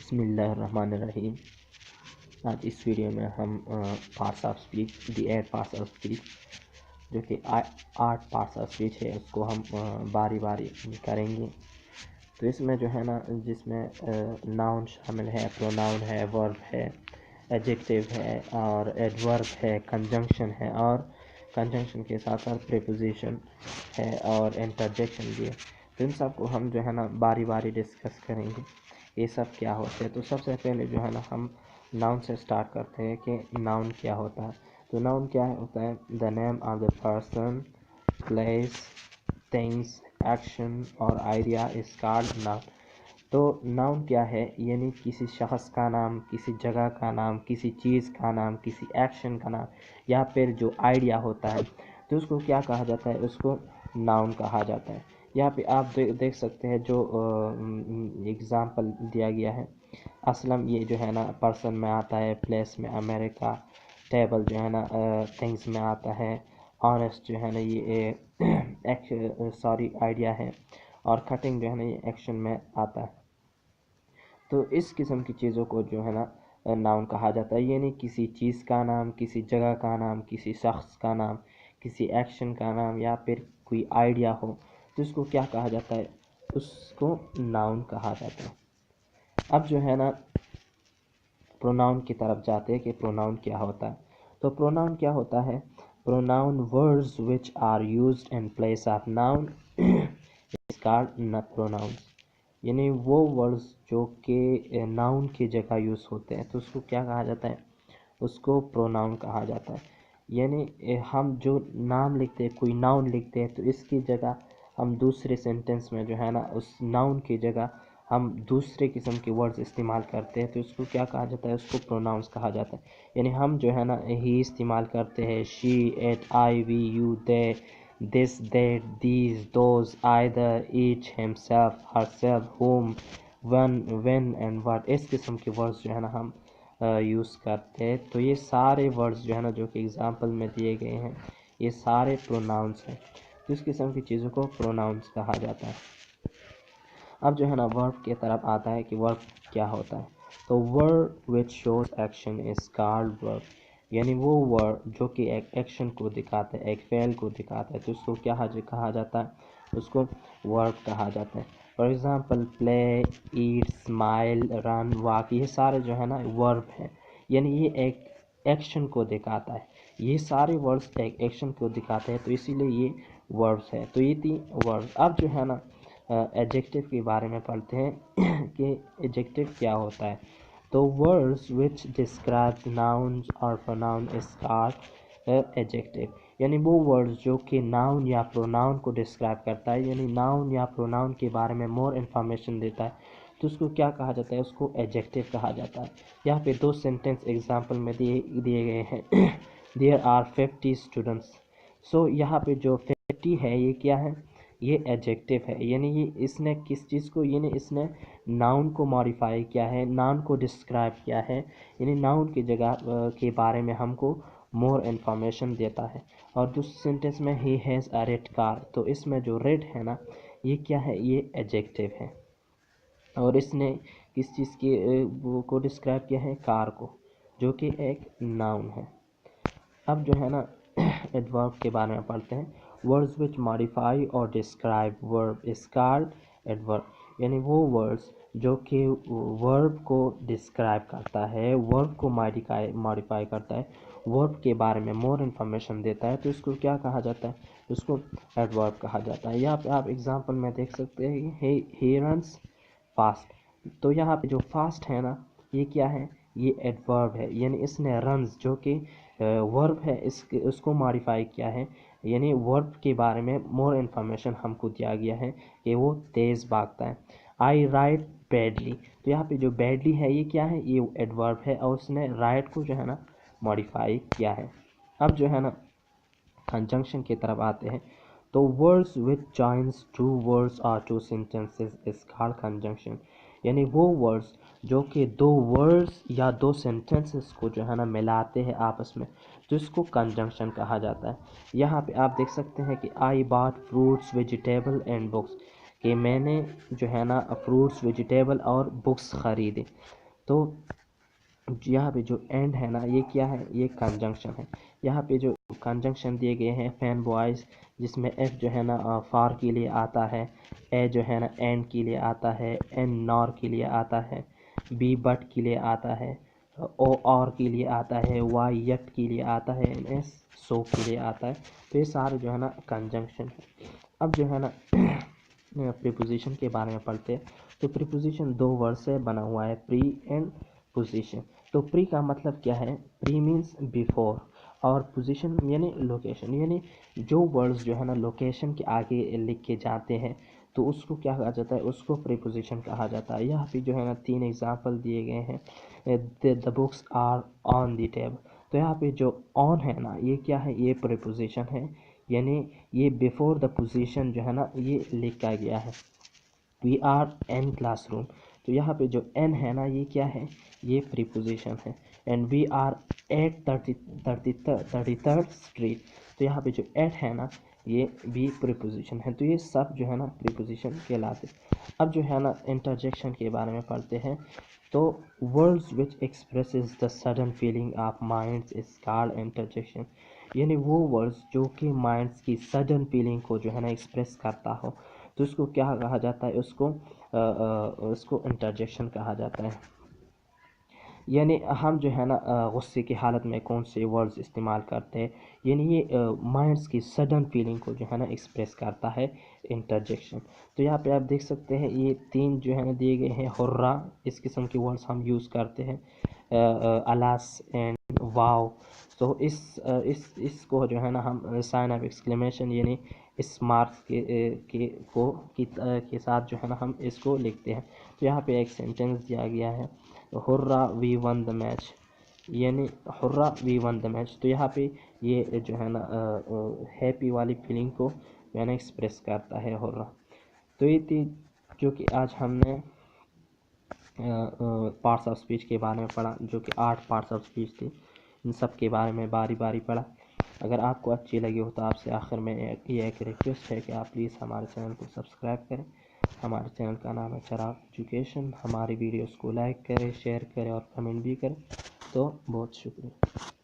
بسم اللہ الرحمن الرحیم۔ آج اس ویڈیو میں ہم parts of speech the 8 parts of speech جو کہ 8 پارٹس آف اسپیچ ہے اس کو ہم باری باری کریں گے۔ تو اس میں جو ہے نا جس میں ناؤن شامل ہے، پروناؤن ہے، ورب ہے، ایڈجیکٹیو ہے اور ایڈورب ہے، کنجنکشن ہے اور کنجنکشن کے ساتھ ساتھ پریپوزیشن ہے اور انٹرجیکشن بھی ہے۔ تو ان سب کو ہم جو ہے نا باری باری ڈسکس کریں گے یہ سب کیا ہوتے ہیں۔ تو سب سے پہلے جو ہے نا ہم ناؤن سے سٹارٹ کرتے ہیں کہ ناؤن کیا ہوتا ہے۔ تو ناؤن کیا ہوتا ہے؟ The name of the person, place, things, action اور آئیڈیا از کالڈ ناؤن۔ تو ناؤن کیا ہے؟ یعنی کسی شخص کا نام، کسی جگہ کا نام، کسی چیز کا نام، کسی ایکشن کا نام یا پھر جو آئیڈیا ہوتا ہے تو اس کو کیا کہا جاتا ہے؟ اس کو ناؤن کہا جاتا ہے۔ یہاں پہ آپ دیکھ سکتے ہیں جو اگزامپل دیا گیا ہے۔ اسلم یہ جو ہے نا پرسن میں آتا ہے، پلیس میں امریکہ، ٹیبل جو ہے نا تھنگس میں آتا ہے، آنیسٹ جو ہے نا یہ آئیڈیا ہے اور کٹنگ جو ہے نا یہ ایکشن میں آتا ہے۔ تو اس قسم کی چیزوں کو جو ہے نا ناؤن کہا جاتا ہے، یعنی کسی چیز کا نام، کسی جگہ کا نام، کسی شخص کا نام، کسی ایکشن کا نام یا پھر کوئی آئیڈیا ہو تو اس کو کیا کہا جاتا ہے؟ اس کو ناؤن کہا جاتا ہے۔ اب جو ہے نا پروناؤن کی طرف جاتے ہیں کہ پروناؤن کیا ہوتا ہے۔ تو پروناؤن کیا ہوتا ہے؟ Pronoun words which are used in place of noun is called pronouns۔ یعنی وہ ورڈز جو کہ ناؤن کی جگہ یوز ہوتے ہیں تو اس کو کیا کہا جاتا ہے؟ اس کو پروناؤن کہا جاتا ہے۔ یعنی ہم جو نام لکھتے ہیں، کوئی ناؤن لکھتے ہیں تو اس کی جگہ ہم دوسرے سینٹنس میں جو ہے نا اس ناؤن کی جگہ ہم دوسرے قسم کے ورڈز استعمال کرتے ہیں تو اس کو کیا کہا جاتا ہے؟ اس کو پروناؤنس کہا جاتا ہے۔ یعنی ہم جو ہے نا ہی استعمال کرتے ہیں، she, it, I, we, you, they, this, that, these, those, either, each, himself, herself, whom, when and what, اس قسم کے ورڈز جو ہے نا ہم یوز کرتے ہیں۔ تو یہ سارے ورڈز جو ہے نا جو کہ اگزامپل میں دیے گئے ہیں یہ سارے پروناؤنس ہیں۔ تو اس قسم کی چیزوں کو پروناؤنس کہا جاتا ہے۔ اب جو ہے نا ورب کی طرف آتا ہے کہ ورب کیا ہوتا ہے۔ تو ورب which shows action is called verb۔ یعنی وہ ورب جو کہ ایک ایکشن کو دکھاتا ہے، ایک فعل کو دکھاتا ہے تو اس کو کیا کہا جاتا ہے؟ اس کو ورب کہا جاتا ہے۔ For example play, eat, smile, run, walk, یہ سارے جو ہے نا ورب ہیں، یعنی یہ ایک ایکشن کو دکھاتا ہے۔ یہ سارے ورڈز ایک ایکشن کو دکھاتے ہیں تو اسی لیے یہ وربز ہے۔ تو یہ تھی وربز۔ اب جو ہے نا ایڈجیکٹیو کے بارے میں پڑھتے ہیں کہ ایڈجیکٹیو کیا ہوتا ہے۔ تو words which describe nouns or pronoun is called adjective۔ یعنی وہ words جو کہ ناؤن یا پروناؤن کو ڈسکرائب کرتا ہے، یعنی ناؤن یا پروناؤن کے بارے میں مور انفارمیشن دیتا ہے تو اس کو کیا کہا جاتا ہے؟ اس کو ایڈجیکٹیو کہا جاتا ہے۔ یہاں پہ دو سینٹنس ایگزامپل میں دیے گئے ہیں۔ There are 50 students۔ سو یہاں پہ جو 50 ہے یہ کیا ہے؟ یہ ایڈجیکٹیو ہے، یعنی یہ اس نے کس چیز کو، یعنی اس نے ناؤن کو ماڈیفائی کیا ہے، ناؤن کو ڈسکرائب کیا ہے، یعنی ناؤن کی جگہ کے بارے میں ہم کو مور انفارمیشن دیتا ہے۔ اور دوسرے سینٹنس میں ہی ہیز اے ریڈ کار، تو اس میں جو ریڈ ہے نا یہ کیا ہے؟ یہ ایڈجیکٹیو ہے اور اس نے کس چیز کو ڈسکرائب کیا ہے؟ کار کو، جو کہ ایک ناؤن ہے۔ اب جو ہے نا ایڈورب کے بارے میں پڑھتے ہیں۔ words which modify or describe verb is called adverb۔ یعنی وہ words جو کہ verb کو ڈسکرائب کرتا ہے، verb کو modify کرتا ہے، verb کے بارے میں more information دیتا ہے تو اس کو کیا کہا جاتا ہے؟ اس کو adverb کہا جاتا ہے۔ یہاں پہ آپ ایگزامپل میں دیکھ سکتے ہیں کہ he runs fast۔ تو یہاں پہ جو fast ہے نا یہ کیا ہے؟ یہ ایڈورب ہے، یعنی اس نے رنز جو کہ ورب ہے اس کو ماڈیفائی کیا ہے، یعنی ورب کے بارے میں مور انفارمیشن ہم کو دیا گیا ہے کہ وہ تیز بھاگتا ہے۔ آئی رائٹ بیڈلی، تو یہاں پہ جو بیڈلی ہے یہ کیا ہے؟ یہ ایڈورب ہے اور اس نے رائٹ کو جو ہے نا ماڈیفائی کیا ہے۔ اب جو ہے نا کنجنکشن کی طرف آتے ہیں۔ تو words which joins two words or two sentences is called conjunction۔ یعنی وہ words جو کہ دو words یا دو sentences کو جو ہے نا ملاتے ہیں آپس میں تو اس کو کنجنکشن کہا جاتا ہے۔ یہاں پہ آپ دیکھ سکتے ہیں کہ I bought fruits, vegetable and books۔ کہ میں نے جو ہے نا فروٹس ویجیٹیبل اور بکس خریدے. تو یہاں پہ جو اینڈ ہے نا یہ کیا ہے, یہ کنجنکشن ہے. یہاں پہ جو کنجنکشن دیے گئے ہیں فین بوائز, جس میں ایف جو ہے نا فار کے لیے آتا ہے, اے جو ہے نا اینڈ کے لیے آتا ہے, این نار کے لیے آتا ہے, بی بٹ کے لیے آتا ہے, او اور کے لیے آتا ہے, وائی یٹ کے لیے آتا ہے, ایس سو کے لیے آتا ہے. تو یہ سارے جو ہے نا کنجنکشن ہے. اب جو ہے نا پریپوزیشن کے بارے میں پڑھتے ہیں. تو پریپوزیشن دو ورڈ سے بنا ہوا ہے, پری اینڈ پوزیشن. تو پری کا مطلب کیا ہے, پری مینس بیفور, اور پوزیشن یعنی لوکیشن. یعنی جو ورڈز جو ہے نا لوکیشن کے آگے لکھ کے جاتے ہیں تو اس کو کیا کہا جاتا ہے, اس کو پریپوزیشن کہا جاتا ہے. یہاں پہ جو ہے نا 3 ایگزامپل دیے گئے ہیں. The books are on the table. تو یہاں پہ جو آن ہے نا یہ کیا ہے, یہ پریپوزیشن ہے, یعنی یہ بیفور دا پوزیشن جو ہے نا یہ لکھا گیا ہے. We are in classroom. تو یہاں پہ جو این ہے نا یہ کیا ہے, یہ پریپوزیشن ہے. And we are at 33rd street. تو یہاں پہ جو ایٹ ہے نا یہ بھی پریپوزیشن ہے. تو یہ سب جو ہے نا پریپوزیشن کہلاتے. اب جو ہے نا انٹرجیکشن کے بارے میں پڑھتے ہیں. تو words which expresses the sudden feeling of minds is called interjection. یعنی وہ ورڈز جو کہ مائنڈس کی سڈن فیلنگ کو جو ہے نا ایکسپریس کرتا ہو تو اس کو کیا کہا جاتا ہے, اس کو انٹرجیکشن کہا جاتا ہے. یعنی ہم جو ہے نا غصے کی حالت میں کون سے ورڈز استعمال کرتے ہیں, یعنی یہ مائنڈس کی سڈن فیلنگ کو جو ہے نا ایکسپریس کرتا ہے انٹرجیکشن. تو یہاں پہ آپ دیکھ سکتے ہیں یہ 3 جو ہے نا دیے گئے ہیں. ہررا, اس قسم کے ورڈز ہم یوز کرتے ہیں. الاس اینڈ واو. تو اس کو جو ہے نا ہم سائن آف ایکسکلیمیشن یعنی اس مارکس کے ساتھ جو ہے نا ہم اس کو لکھتے ہیں. تو یہاں پہ ایک سینٹنس دیا گیا ہے, ہررا وی ون دا میچ. یعنی ہررا وی ون دا میچ. تو یہاں پہ یہ جو ہے نا ہیپی والی فیلنگ کو جو ہے نا ایکسپریس کرتا ہے ہررا. تو یہ تھی جو کہ آج ہم نے پارٹس آف اسپیچ کے بارے میں پڑھا, جو کہ 8 پارٹس آف اسپیچ تھی. ان سب کے بارے میں باری باری پڑھا. اگر آپ کو اچھی لگی ہو تو آپ سے آخر میں یہ ایک ریکویسٹ ہے کہ آپ پلیز ہمارے چینل کو سبسکرائب کریں. ہمارے چینل کا نام ہے چراغ ایجوکیشن. ہماری ویڈیوز کو لائک کریں, شیئر کریں اور کمنٹ بھی کریں. تو بہت شکریہ.